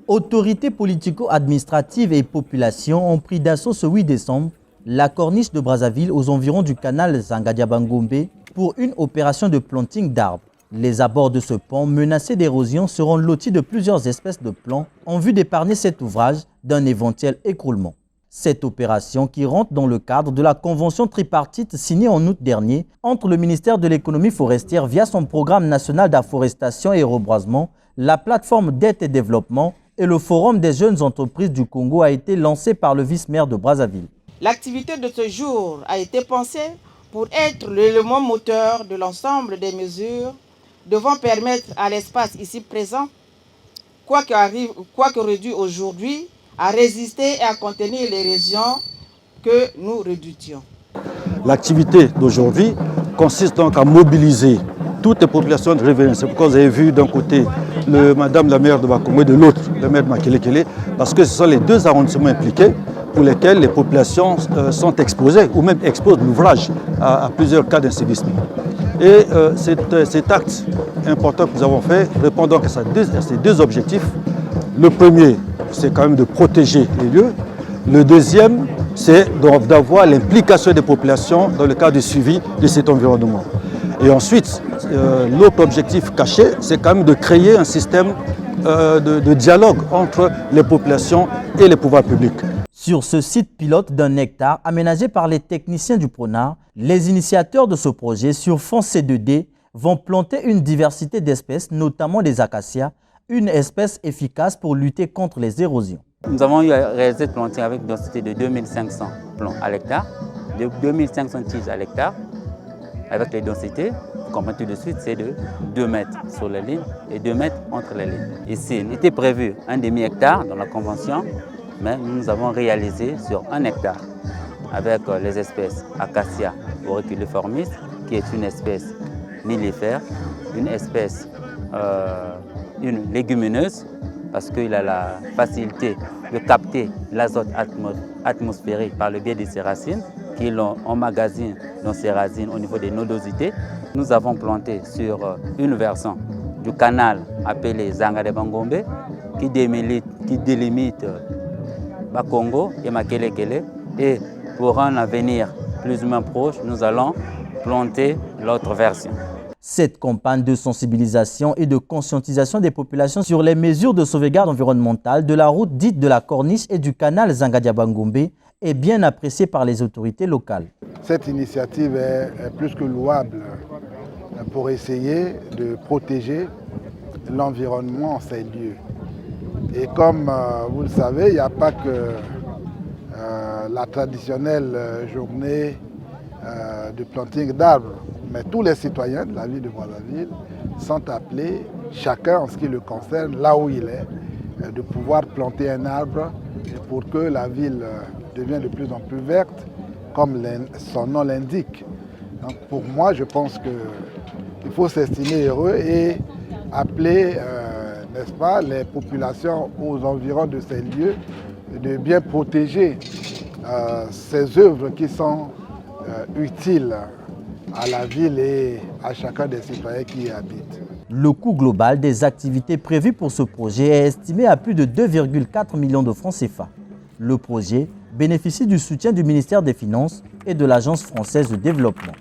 Autorités politico-administratives et populations ont pris d'assaut ce 8 décembre la corniche de Brazzaville aux environs du canal Zangadiabangombe pour une opération de planting d'arbres. Les abords de ce pont menacés d'érosion seront lotis de plusieurs espèces de plants en vue d'épargner cet ouvrage d'un éventuel écroulement. Cette opération, qui rentre dans le cadre de la convention tripartite signée en août dernier entre le ministère de l'économie forestière via son programme national d'afforestation et reboisement, la plateforme d'aide et développement et le Forum des jeunes entreprises du Congo, a été lancée par le vice-maire de Brazzaville. L'activité de ce jour a été pensée pour être l'élément moteur de l'ensemble des mesures devant permettre à l'espace ici présent, quoi que réduit aujourd'hui, à résister et à contenir les régions que nous redoutions. L'activité d'aujourd'hui consiste donc à mobiliser toutes les populations de riveraines. C'est pourquoi vous avez vu d'un côté Madame la maire de Bakongo et de l'autre le maire de Makelekele, parce que ce sont les deux arrondissements impliqués pour lesquels les populations sont exposées ou même exposent l'ouvrage à plusieurs cas d'insévissement. Et cet acte important que nous avons fait répond donc à ces deux objectifs. Le premier, c'est quand même de protéger les lieux. Le deuxième, c'est d'avoir l'implication des populations dans le cadre du suivi de cet environnement. Et ensuite, l'autre objectif caché, c'est quand même de créer un système de dialogue entre les populations et les pouvoirs publics. Sur ce site pilote d'un hectare aménagé par les techniciens du PRONAR, les initiateurs de ce projet sur fond C2D vont planter une diversité d'espèces, notamment des acacias, une espèce efficace pour lutter contre les érosions. Nous avons réalisé le planting avec une densité de 2500 plants à l'hectare, de 2500 tiges à l'hectare, avec les densités, vous comprenez tout de suite, c'est de 2 mètres sur les lignes et 2 mètres entre les lignes. Ici, il était prévu un demi-hectare dans la convention, mais nous avons réalisé sur 1 hectare avec les espèces Acacia auriculiformis, qui est une espèce mellifère, une espèce une légumineuse, parce qu'il a la facilité de capter l'azote atmosphérique par le biais de ses racines, qu'il emmagasine dans ses racines au niveau des nodosités. Nous avons planté sur une version du canal appelé Zangadiabangombe, qui délimite Bakongo et Makelekele. Et pour un avenir plus ou moins proche, nous allons planter l'autre version. Cette campagne de sensibilisation et de conscientisation des populations sur les mesures de sauvegarde environnementale de la route dite de la Corniche et du canal Zangadiabangombe est bien appréciée par les autorités locales. Cette initiative est plus que louable pour essayer de protéger l'environnement en ces lieux. Et comme vous le savez, il n'y a pas que la traditionnelle journée de planting d'arbres, mais tous les citoyens de la ville de Brazzaville sont appelés, chacun en ce qui le concerne, là où il est, de pouvoir planter un arbre pour que la ville devienne de plus en plus verte, comme son nom l'indique. Donc pour moi, je pense qu'il faut s'estimer heureux et appeler, n'est-ce pas, les populations aux environs de ces lieux de bien protéger ces œuvres qui sont utiles à la ville et à chacun des citoyens qui y habitent. Le coût global des activités prévues pour ce projet est estimé à plus de 2,4 millions de francs CFA. Le projet bénéficie du soutien du ministère des Finances et de l'Agence française de développement.